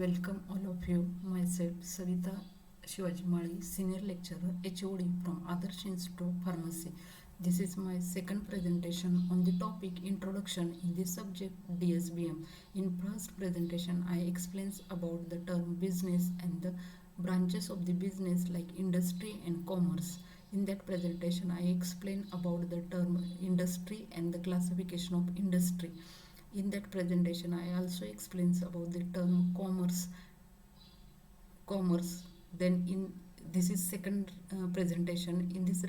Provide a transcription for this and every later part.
Welcome all of you. Myself Savita Shivajimali, Senior Lecturer HOD from Adarsh Institute of Pharmacy. This is my second presentation on the topic Introduction in the subject DSBM. In first presentation, I explains about the term business and the branches of the business like industry and commerce. In that presentation, I explain about the term industry and the classification of industry. In that presentation, I also explains about the term commerce. Then in this is second presentation. In this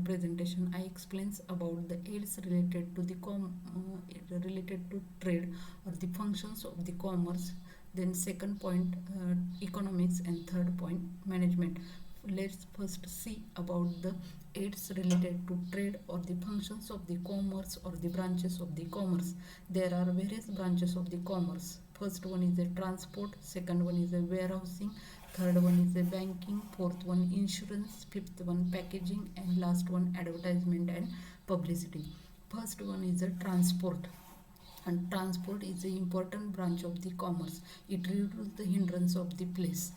presentation, I explains about the aids related to the related to trade or the functions of the commerce. Then second point, economics, and third point, management. Let's first see about the aids related to trade or the functions of the commerce or the branches of the commerce. There are various branches of the commerce. First one is a transport, second one is a warehousing, third one is a banking, fourth one insurance, fifth one packaging, and last one advertisement and publicity. First one is a transport, and transport is an important branch of the commerce. It reduces the hindrance of the place.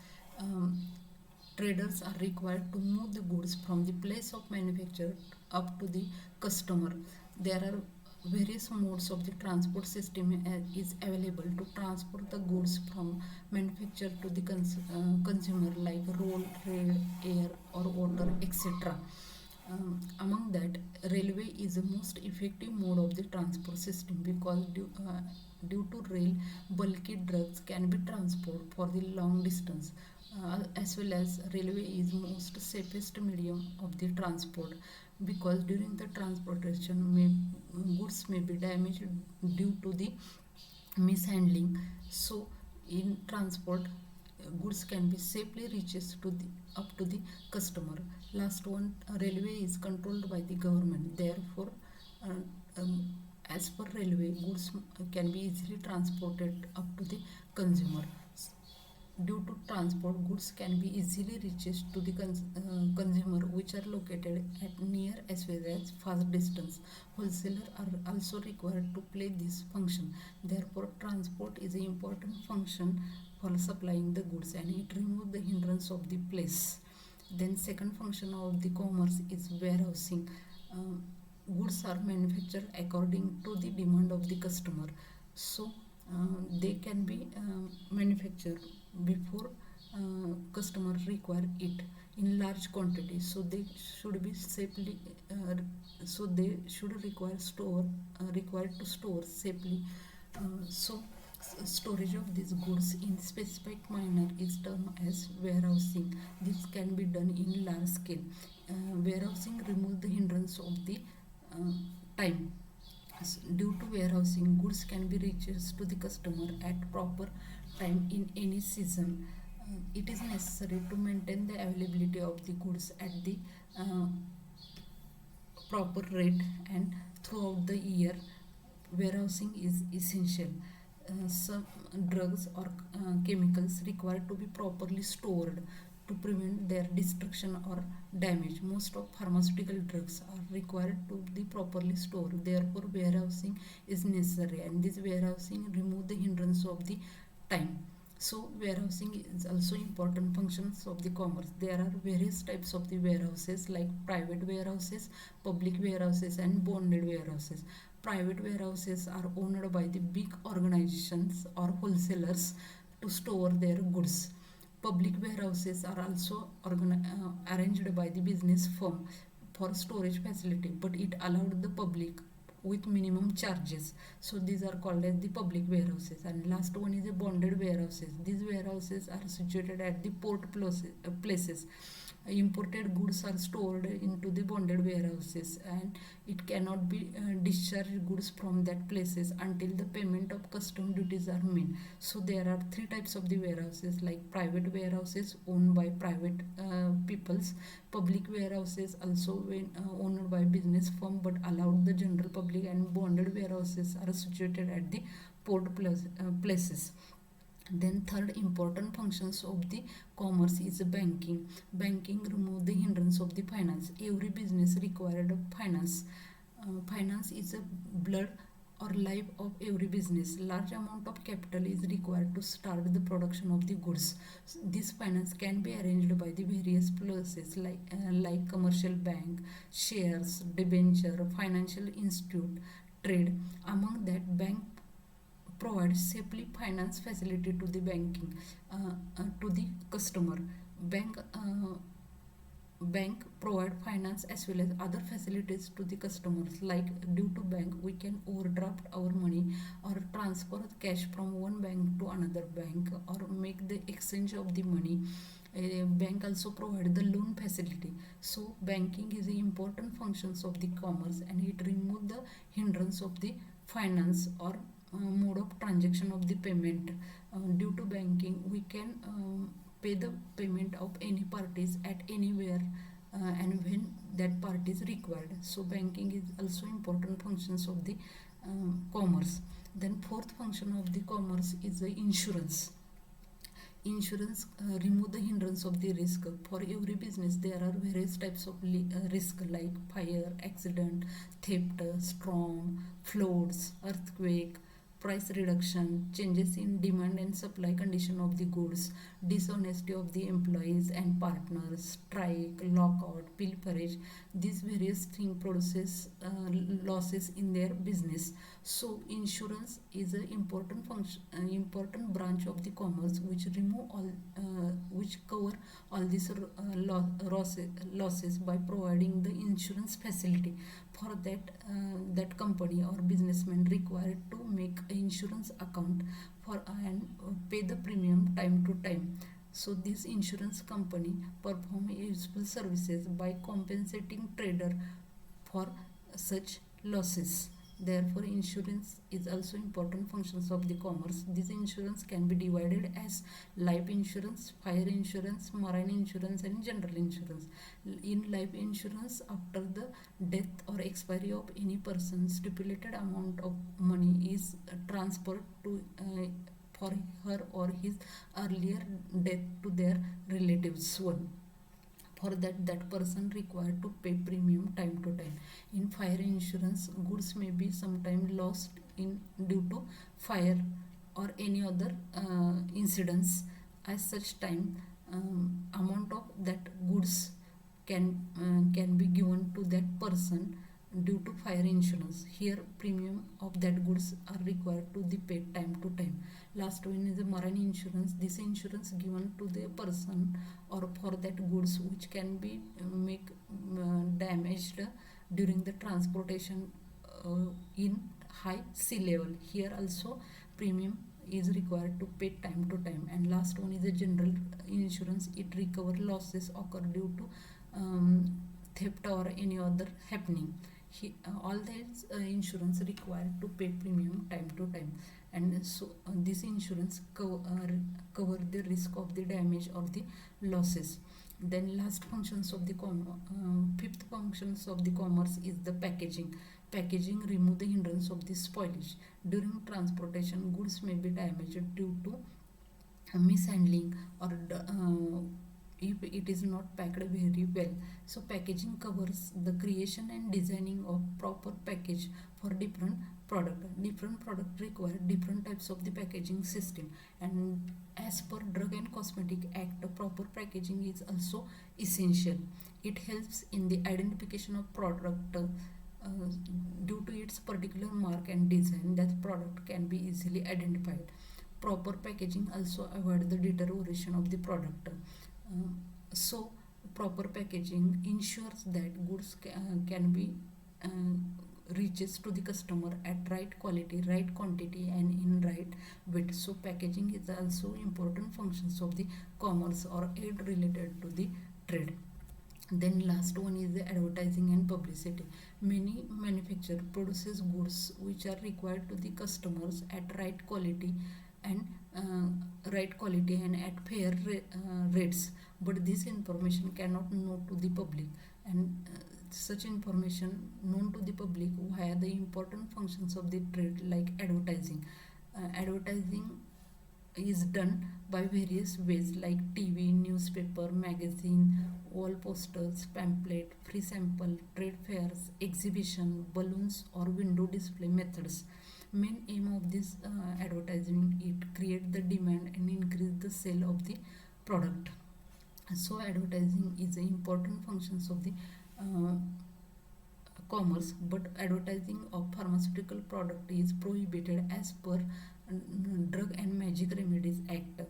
Traders are required to move the goods from the place of manufacture up to the customer. There are various modes of the transport system is available to transport the goods from manufacturer to the consumer, like road, rail, air, or water, etc. Among that, railway is the most effective mode of the transport system because due to rail, bulky drugs can be transported for the long distance. As well as railway is most safest medium of the transport because during the transportation goods may be damaged due to the mishandling. So in transport, goods can be safely reaches to the up to the customer. Last one, railway is controlled by the government. Therefore, uh, um, as per railway, goods can be easily transported up to the consumer. Due to transport, goods can be easily reached to the consumer, which are located at near as well as fast distance. Wholesalers are also required to play this function. Therefore, transport is an important function for supplying the goods, and it removes the hindrance of the place. Then second function of the commerce is warehousing. Um, Goods are manufactured according to the demand of the customer. So they can be manufactured before customer require it in large quantity. So they should be safely. So they should required to store safely. Storage of these goods in specific manner is termed as warehousing. This can be done in large scale. Warehousing removes the hindrance of the uh, time. Due to warehousing, goods can be reached to the customer at proper time in any season. It is necessary to maintain the availability of the goods at the uh, proper rate and throughout the year. Warehousing is essential. Some drugs or chemicals require to be properly stored to prevent their destruction or damage. Most of pharmaceutical drugs are required to be properly stored. Therefore, warehousing is necessary, and this warehousing remove the hindrance of the time. So warehousing is also important functions of the commerce. There are various types of the warehouses like private warehouses, public warehouses, and bonded warehouses. Private warehouses are owned by the big organizations or wholesalers to store their goods. Public warehouses are also arranged by the business firm for storage facility, but it allowed the public with minimum charges. So these are called as the public warehouses. And last one is the bonded warehouses. These warehouses are situated at the port places. Imported goods are stored into the bonded warehouses, and it cannot be discharged goods from that places until the payment of custom duties are made. So there are three types of the warehouses, like private warehouses owned by private peoples, public warehouses also owned by business firm but allowed the general public, and bonded warehouses are situated at the places. Then third important functions of the commerce is banking. Banking remove the hindrance of the finance. Every business required of finance. Finance is a blood or life of every business. Large amount of capital is required to start the production of the goods. This finance can be arranged by the various places like commercial bank, shares, debenture, financial institute, trade. Among that, bank provides safely finance facility to the banking to the customer. Bank bank provide finance as well as other facilities to the customers, like due to bank we can overdraft our money or transfer cash from one bank to another bank or make the exchange of the money. A bank also provide the loan facility. So banking is the important functions of the commerce, and it remove the hindrance of the finance or mode of transaction of the payment. Due to banking we can pay the payment of any parties at anywhere and when that part is required. So banking is also important functions of the commerce. Then fourth function of the commerce is the insurance. Insurance remove the hindrance of the risk. For every business there are various types of risk, like fire, accident, theft, storm, floods, earthquake, price reduction, changes in demand and supply condition of the goods, dishonesty of the employees and partners, strike, lockout, pilferage. These various things produces losses in their business. So insurance is an important function, important branch of the commerce, which remove all, which cover all these losses by providing the insurance facility. For that, that company or businessman required to make an insurance account for and pay the premium time to time. So this insurance company perform useful services by compensating trader for such losses. Therefore insurance is also important functions of the commerce. This insurance can be divided as life insurance, fire insurance, marine insurance and general insurance. In life insurance, after the death or expiry of any person, stipulated amount of money is transferred to for her or his earlier death to their relatives one. For that person required to pay premium time to time. In fire insurance, goods may be sometime lost in due to fire or any other incidents. As such time, amount of that goods can be given to that person due to fire insurance. Here premium of that goods are required to be paid time to time. Last one is the marine insurance. This insurance given to the person or for that goods which can be make damaged during the transportation in high sea level. Here also premium is required to pay time to time. And last one is the general insurance. It recover losses occur due to theft or any other happening. All these insurance required to pay premium time to time. And so this insurance cover the risk of the damage or the losses. Then last functions of the fifth functions of the commerce is the packaging. Packaging remove the hindrance of the spoilage. During transportation, goods may be damaged due to mishandling or if it is not packed very well. So packaging covers the creation and designing of proper package for different product require different types of the packaging system, and as per Drug and Cosmetic Act, proper packaging is also essential. It helps in the identification of product due to its particular mark and design. That product can be easily identified. Proper packaging also avoid the deterioration of the product. So proper packaging ensures that goods can be reaches to the customer at right quality, right quantity and in right weight. So packaging is also important functions of the commerce or aid related to the trade. Then last one is the advertising and publicity. Many manufacturer produces goods which are required to the customers at right quality and at fair rates, but this information cannot know to the public, and such information known to the public via the important functions of the trade like advertising. Advertising is done by various ways like TV, newspaper, magazine, wall posters, pamphlet, free sample, trade fairs, exhibition, balloons or window display methods. Main aim of this advertising, it create the demand and increase the sale of the product. So advertising is an important functions of the uh, commerce, but advertising of pharmaceutical product is prohibited as per Drug and Magic Remedies Act.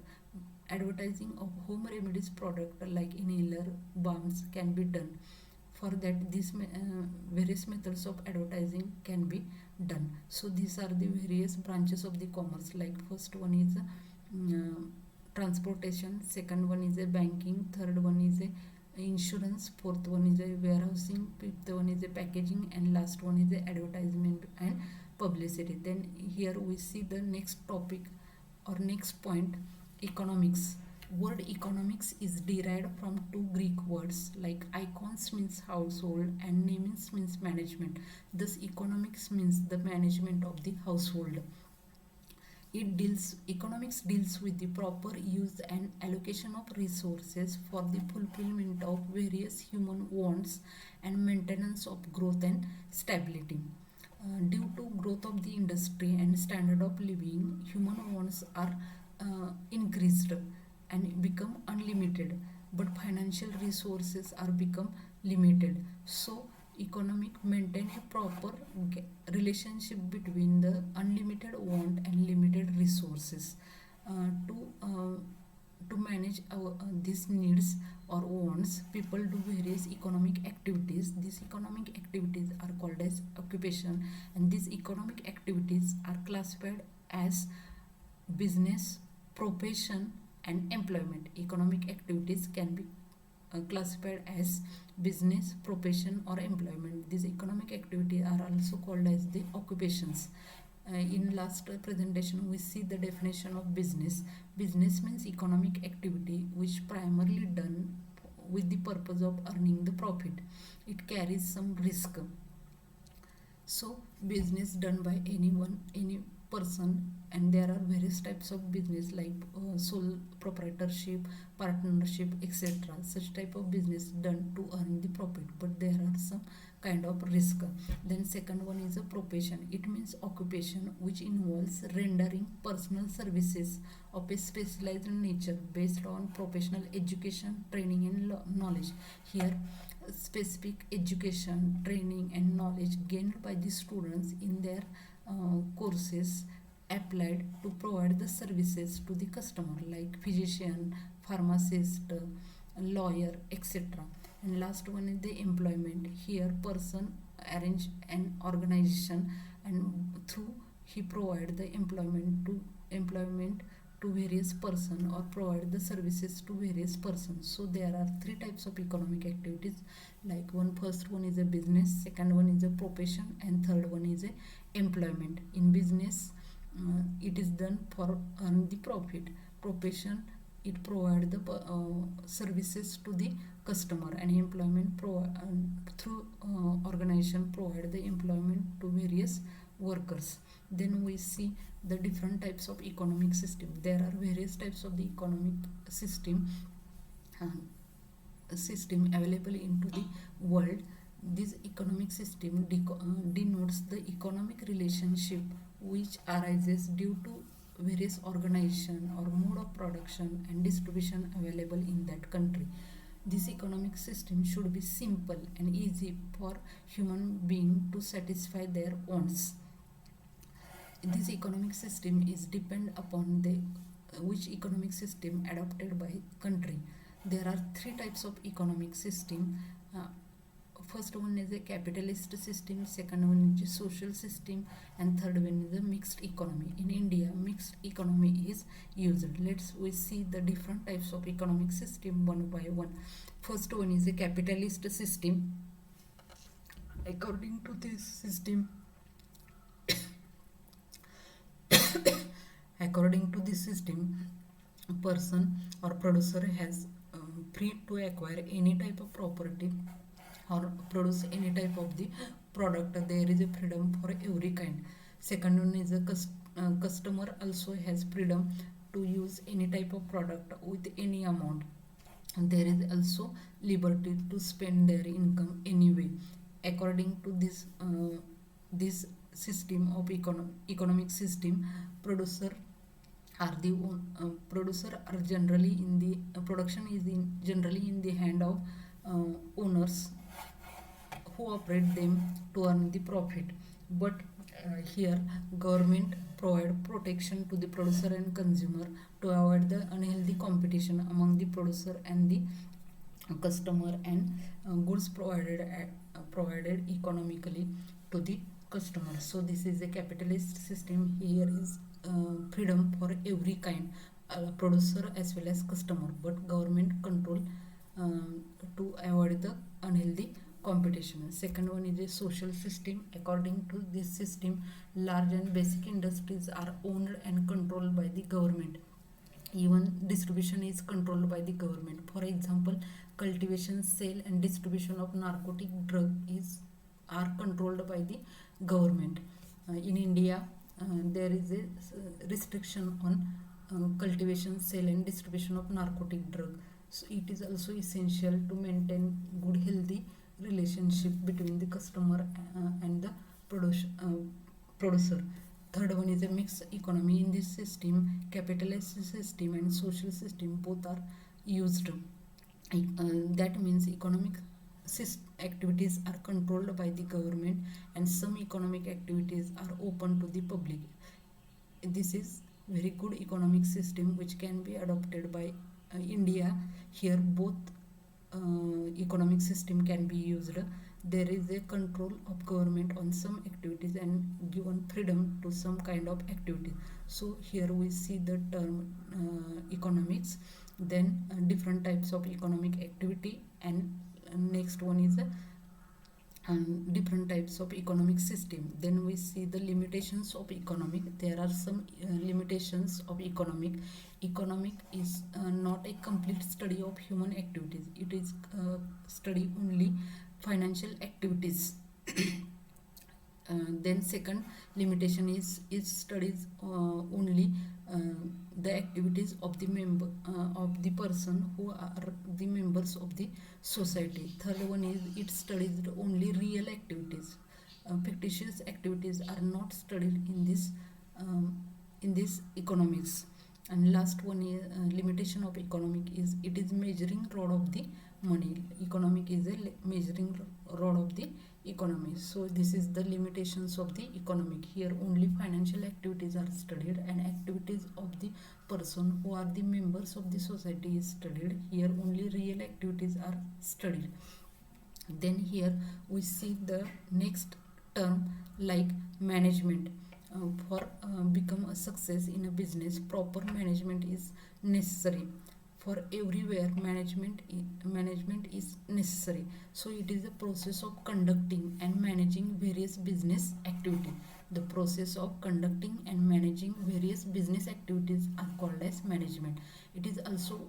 Advertising of home remedies product like inhaler, balms can be done. For that, these various methods of advertising can be done. So these are the various branches of the commerce. Like first one is transportation, second one is a banking, third one is a insurance, fourth one is a warehousing, fifth one is a packaging, and last one is a advertisement and publicity. Then here we see the next topic or next point, economics. Word economics is derived from two Greek words like icons means household and nemens means management. Thus economics means the management of the household. Economics deals with the proper use and allocation of resources for the fulfillment of various human wants and maintenance of growth and stability. Due to growth of the industry and standard of living, human wants are increased and become unlimited, but financial resources are become limited. So economic maintain a proper relationship between the unlimited want and limited resources. To manage these needs or wants, people do various economic activities. These economic activities are called as occupation, and these economic activities are classified as business, profession, and employment. Economic activities can be classified as business, profession, or employment. These economic activities are also called as the occupations. In last presentation, we see the definition of business. Business means economic activity which primarily done with the purpose of earning the profit. It carries some risk. So business done by anyone, any person, and there are various types of business like sole proprietorship, partnership, etc. Such type of business done to earn the profit, but there are some kind of risk. Then second one is a profession. It means occupation which involves rendering personal services of a specialized nature based on professional education, training, and knowledge. Here specific education, training, and knowledge gained by the students in their courses applied to provide the services to the customer like physician, pharmacist, lawyer, etc. And last one is the employment. Here person arrange an organization and through he provide the employment to various person or provide the services to various persons. So there are three types of economic activities, like first one is a business, second one is a profession, and third one is a employment. In business, it is done for earn the profit. Profession, it provide the services to the customer, and employment through organization provide the employment to various workers. Then we see the different types of economic system. There are various types of the economic system available into the world. This economic system denotes the economic relationship which arises due to various organization or mode of production and distribution available in that country. This economic system should be simple and easy for human being to satisfy their wants. This economic system is depend upon the which economic system adopted by country. There are three types of economic system. First one is a capitalist system, second one is a social system, and third one is a mixed economy. In India, mixed economy is used. We see the different types of economic system one by one. First one is a capitalist system. According to this system, according to this system, a person or producer has free to acquire any type of property or produce any type of the product. There is a freedom for every kind. Second one is a customer also has freedom to use any type of product with any amount, and there is also liberty to spend their income anyway. According to this system of economic system. Producer producer are generally in the production is generally in the hand of owners who operate them to earn the profit. But here government provide protection to the producer and consumer to avoid the unhealthy competition among the producer and the customer, and goods provided economically to the customer. So this is a capitalist system. Here is freedom for every kind, producer as well as customer, but government control to avoid the unhealthy competition. Second one is a social system. According to this system, large and basic industries are owned and controlled by the government. Even distribution is controlled by the government. For example, cultivation, sale and distribution of narcotic drug is are controlled by the government. In India, there is a restriction on cultivation, sale and distribution of narcotic drug. So it is also essential to maintain good healthy relationship between the customer and the producer. Third one is a mixed economy. In this system, capitalist system and social system both are used. That means economic activities are controlled by the government and some economic activities are open to the public. This is very good economic system which can be adopted by India. Here both economic system can be used. There is a control of government on some activities and given freedom to some kind of activities. So here we see the term economics, then different types of economic activity, and next one is different types of economic system. Then we see the limitations of economic. There are some limitations of economic. Economic is not a complete study of human activities. It is study only financial activities. Then second limitation is studies only the activities of the member of the person who are the members of the society. Third one is it studies only real activities. Fictitious activities are not studied in this economics. And last one is limitation of economic is it is measuring rod of the money. Economic is a measuring rod of the economy. So this is the limitations of the economic. Here only financial activities are studied and activities of the person who are the members of the society is studied. Here only real activities are studied. Then here we see the next term like management. For become a success in a business, proper management is necessary. For everywhere management is necessary. So it is a process of conducting and managing various business activities. The process of conducting and managing various business activities are called as management. It is also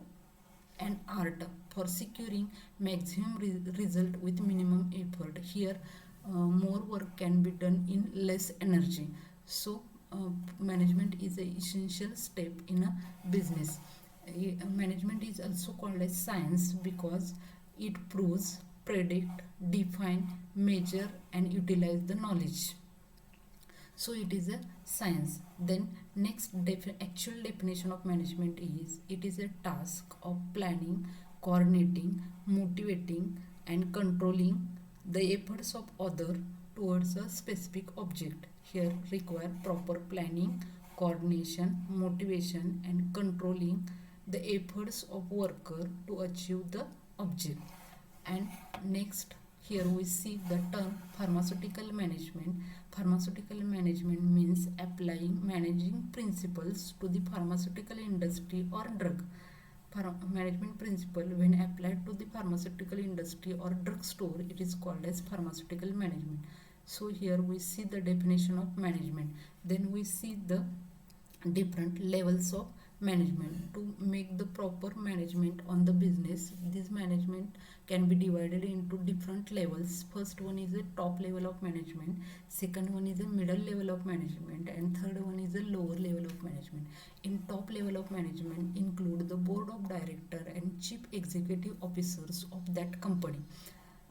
an art for securing maximum result with minimum effort. Here more work can be done in less energy. So management is an essential step in a business. Management is also called as science because it proves, predict, define, measure and utilize the knowledge. So it is a science. Then next actual definition of management is it is a task of planning, coordinating, motivating and controlling the efforts of other towards a specific object. Here require proper planning, coordination, motivation and controlling the efforts of worker to achieve the object. And next here we see the term pharmaceutical management. Pharmaceutical management means applying managing principles to the pharmaceutical industry or drug. Management principle when applied to the pharmaceutical industry or drug store, it is called as pharmaceutical management. So here we see the definition of management. Then we see the different levels of management. To make the proper management on the business, this management can be divided into different levels. First one is a top level of management, second one is a middle level of management, and third one is a lower level of management. In top level of management include the board of director and chief executive officers of that company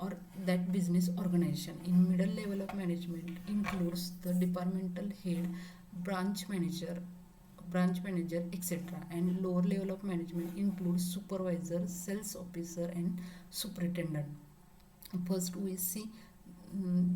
or that business organization. In middle level of management includes the departmental head, branch manager, etc. And lower level of management includes supervisor, sales officer, and superintendent. First we see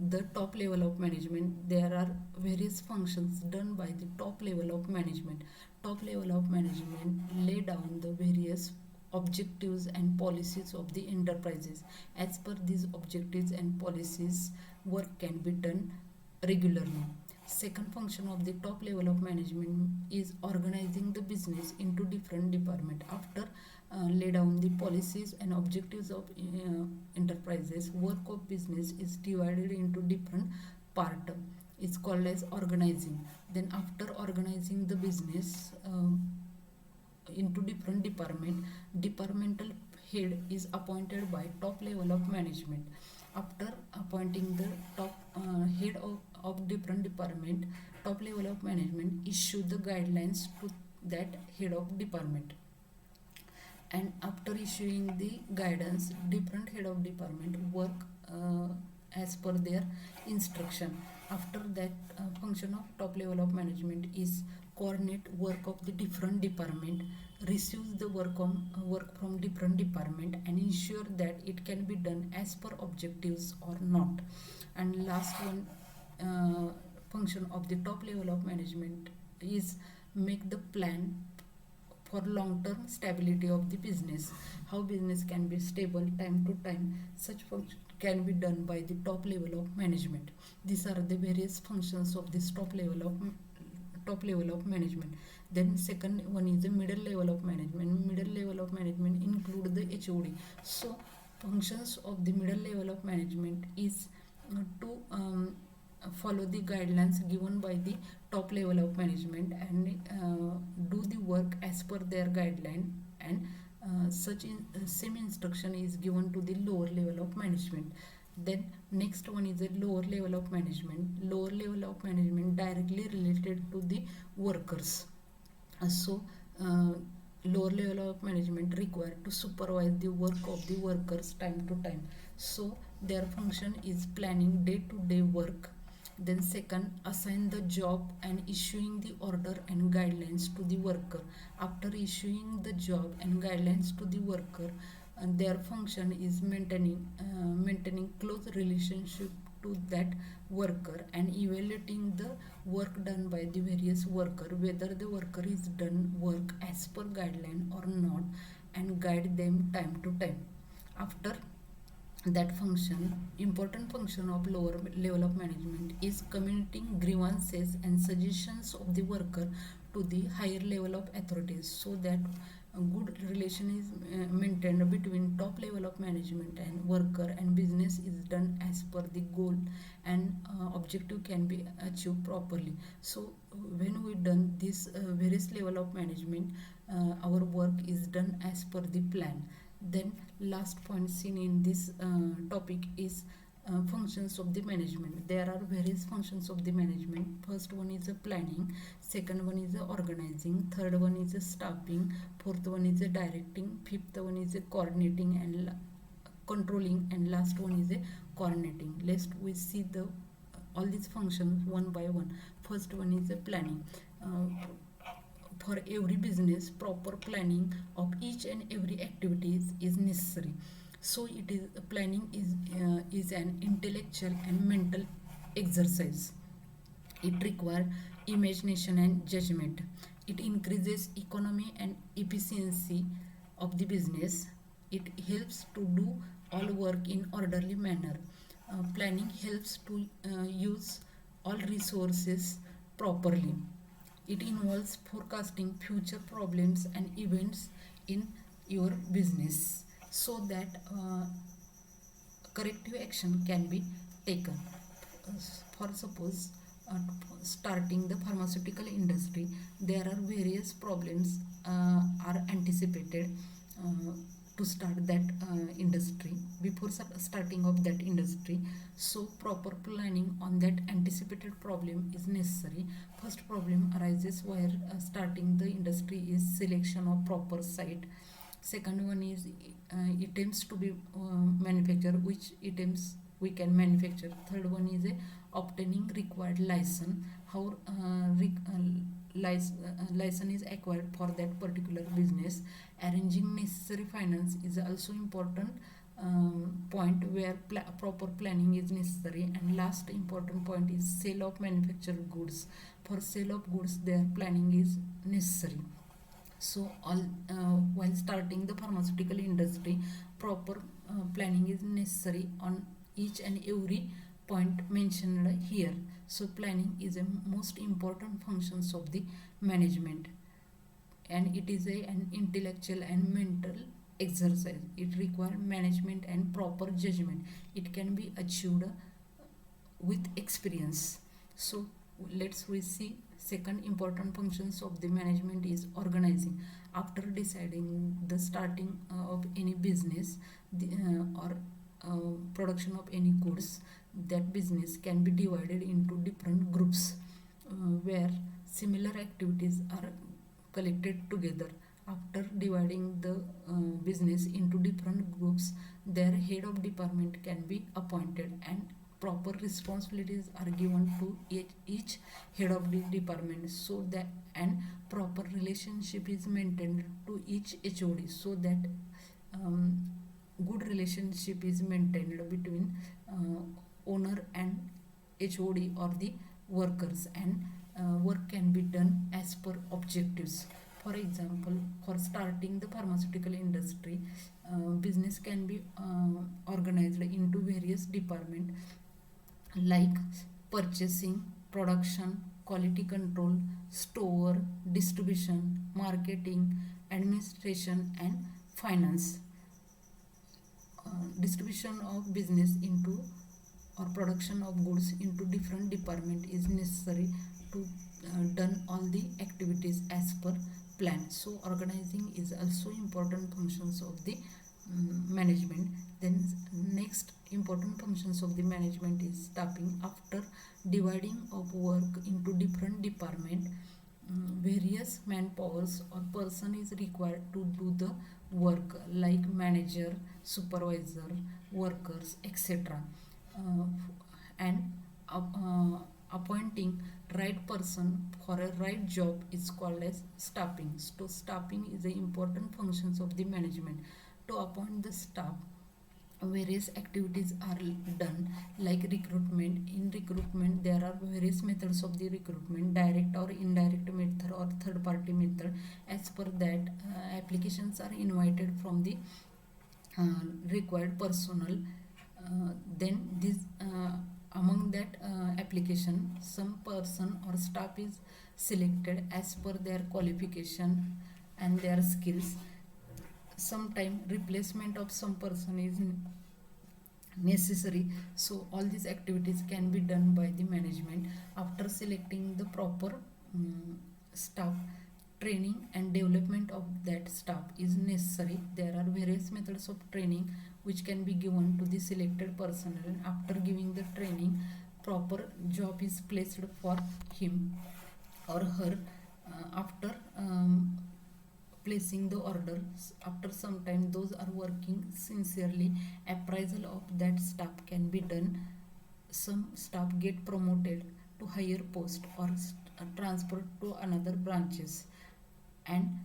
the top level of management. There are various functions done by the top level of management. Top level of management lay down the various objectives and policies of the enterprises. As per these objectives and policies, work can be done regularly. Second function of the top level of management is organizing the business into different departments. After lay down the policies and objectives of enterprises, work of business is divided into different part. It's called as organizing. Then after organizing the business into different departmental head is appointed by top level of management. After appointing the top head of different department, top level of management issue the guidelines to that head of department. And after issuing the guidance, different head of department work as per their instruction. After that, function of top level of management is coordinate work of the different department, receives the work from different department, and ensure that it can be done as per objectives or not. And last one, function of the top level of management is make the plan for long term stability of the business. How business can be stable time to time, such function can be done by the top level of management. These are the various functions of this top level of management. Then second one is the middle level of management. Middle level of management include the HOD. So functions of the middle level of management is to follow the guidelines given by the top level of management and do the work as per their guideline, and same instruction is given to the lower level of management. Then next one is the lower level of management. Lower level of management directly related to the workers. So lower level of management required to supervise the work of the workers time to time. So their function is planning day to day work. Then second, assign the job and issuing the order and guidelines to the worker. After issuing the job and guidelines to the worker, and their function is maintaining close relationship to that worker and evaluating the work done by the various worker, whether the worker is done work as per guideline or not, and guide them time to time. After that function, important function of lower level of management is communicating grievances and suggestions of the worker to the higher level of authorities, so that a good relation is maintained between top level of management and worker, and business is done as per the goal, and objective can be achieved properly. So when we done this various level of management, our work is done as per the plan. Then last point seen in this topic is functions of the management. There are various functions of the management. First one is a planning, second one is a organizing, third one is a staffing, fourth one is a directing, fifth one is a coordinating and controlling, and last one is a coordinating. Let's we see the all these functions one by one. First one is a planning. For every business, proper planning of each and every activities is necessary. So it is planning is an intellectual and mental exercise. It requires imagination and judgment. It increases economy and efficiency of the business. It helps to do all work in orderly manner. Planning helps to use all resources properly. It involves forecasting future problems and events in your business, so that corrective action can be taken. For suppose starting the pharmaceutical industry, there are various problems are anticipated to start that industry. Before starting of that industry, so proper planning on that anticipated problem is necessary. First problem arises where starting the industry is selection of proper site. Second one is items to be manufactured, which items we can manufacture. Third one is obtaining required license, how license is acquired for that particular business. Arranging necessary finance is also important point where proper planning is necessary. And last important point is sale of manufactured goods. For sale of goods, their planning is necessary. So all while starting the pharmaceutical industry, proper planning is necessary on each and every point mentioned here. So planning is a most important functions of the management, and it is an intellectual and mental exercise. It requires management and proper judgment. It can be achieved with experience. So let's we see second important functions of the management is organizing. After deciding the starting of any business, or production of any goods, that business can be divided into different groups where similar activities are collected together. After dividing the business into different groups, their head of department can be appointed, and proper responsibilities are given to each head of the department, so that and proper relationship is maintained to each HOD, so that good relationship is maintained between owner and HOD or the workers, and work can be done as per objectives. For example, for starting the pharmaceutical industry, business can be organized into various departments like purchasing, production, quality control, store, distribution, marketing, administration, and finance. Distribution of business into or production of goods into different department is necessary to done all the activities as per plan. So organizing is also important functions of the management. Then next important functions of the management is staffing. After dividing of work into different department, various manpowers or person is required to do the work like manager, supervisor, workers, etc. uh, and appointing right person for a right job is called as staffing. So staffing is the important functions of the management. To appoint the staff, various activities are done like recruitment. In recruitment, there are various methods of the recruitment: direct or indirect method or third party method. As per that, applications are invited from the required personnel. Then this among that application, some person or staff is selected as per their qualification and their skills. Sometime replacement of some person is necessary. So all these activities can be done by the management. After selecting the proper staff, training and development of that staff is necessary. There are various methods of training which can be given to the selected personnel, and after giving the training, proper job is placed for him or her. After placing the orders, after some time, those are working sincerely, appraisal of that staff can be done. Some staff get promoted to higher post or transferred to another branches. And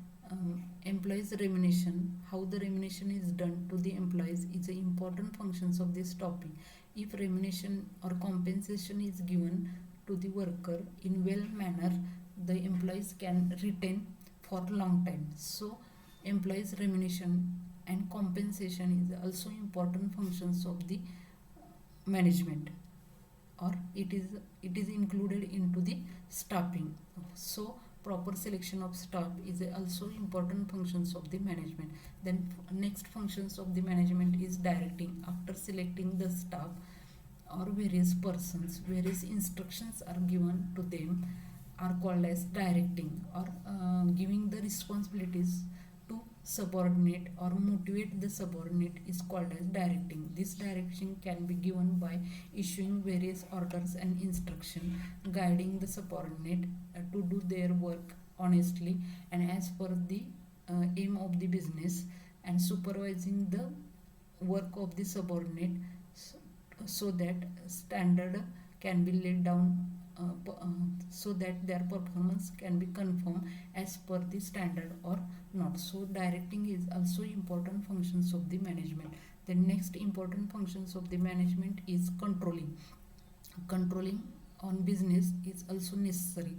employees remuneration, how the remuneration is done to the employees is the important functions of this topic. If remuneration or compensation is given to the worker in well manner, the employees can retain for long time. So employees remuneration and compensation is also important functions of the management, or it is included into the staffing. So proper selection of staff is also important functions of the management. Then next functions of the management is directing. After selecting the staff or various persons, various instructions are given to them, are called as directing, or giving the responsibilities to subordinate or motivate the subordinate is called as directing. This direction can be given by issuing various orders and instruction, guiding the subordinate to do their work honestly and as per the aim of the business. and supervising the work of the subordinate, so that standard can be laid down, so that their performance can be confirmed as per the standard or not. So directing is also important functions of the management. The next important functions of the management is controlling. Controlling on business is also necessary.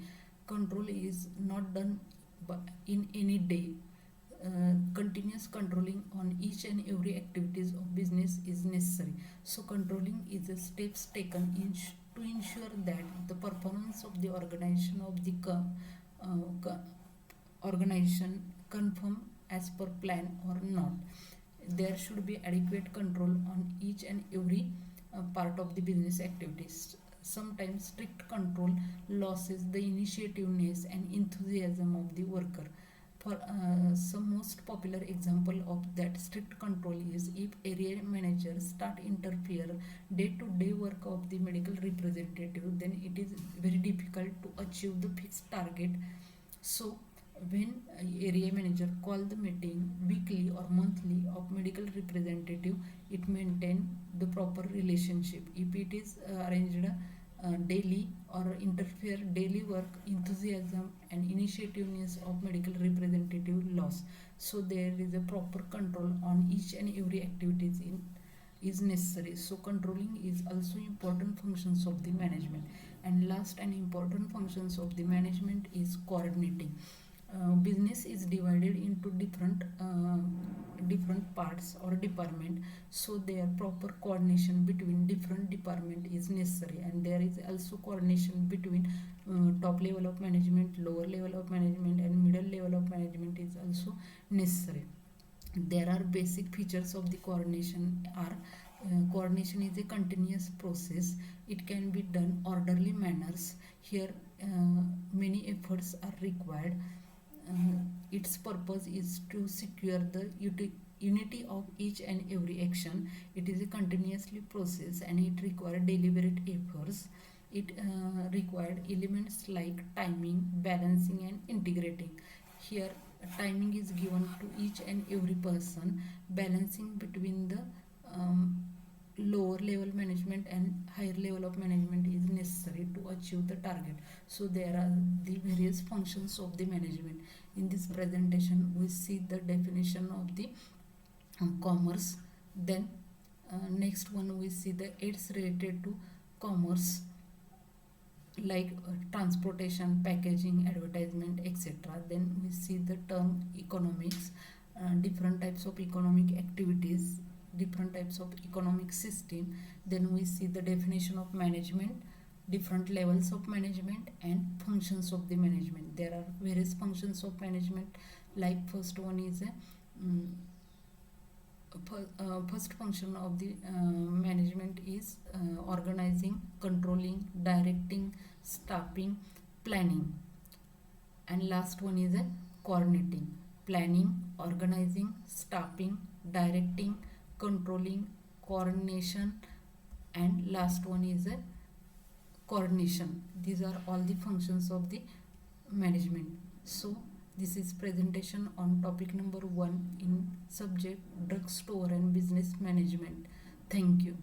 Control is not done in any day. Continuous controlling on each and every activities of business is necessary. So controlling is the steps taken to ensure that the performance of the organization organization confirm as per plan or not. There should be adequate control on each and every part of the business activities. Sometimes strict control loses the initiativeness and enthusiasm of the worker. For some most popular example of that strict control is if area managers start interfere day-to-day work of the medical representative, then it is very difficult to achieve the fixed target. So when area manager call the meeting weekly or monthly of medical representative, it maintain the proper relationship. If it is arranged daily or interfere daily work, enthusiasm and initiativeness of medical representative loss. So there is a proper control on each and every activities in is necessary. So controlling is also important functions of the management. And last and important functions of the management is coordinating. Business is divided into different parts or department, so their proper coordination between different department is necessary. And there is also coordination between top level of management, lower level of management and middle level of management is also necessary. There are basic features of the coordination are coordination is a continuous process. It can be done orderly manners. Here many efforts are required. Its purpose is to secure the unity of each and every action. It is a continuously process and it requires deliberate efforts. It required elements like timing, balancing and integrating. Here timing is given to each and every person. Balancing between the lower level management and higher level of management is necessary to achieve the target. So there are the various functions of the management. In this presentation we see the definition of the commerce. Then next one we see the aids related to commerce, like transportation, packaging, advertisement, etc. Then we see the term economics, different types of economic activities, different types of economic system. Then we see the definition of management, different levels of management and functions of the management. There are various functions of management, like first one is a first function of the management is organizing, controlling, directing, staffing, planning. And last one is a coordinating. Planning, organizing, staffing, directing, controlling, coordination, and last one is a coordination. These are all the functions of the management. So this is presentation on topic number 1 in subject drugstore and business management. Thank you.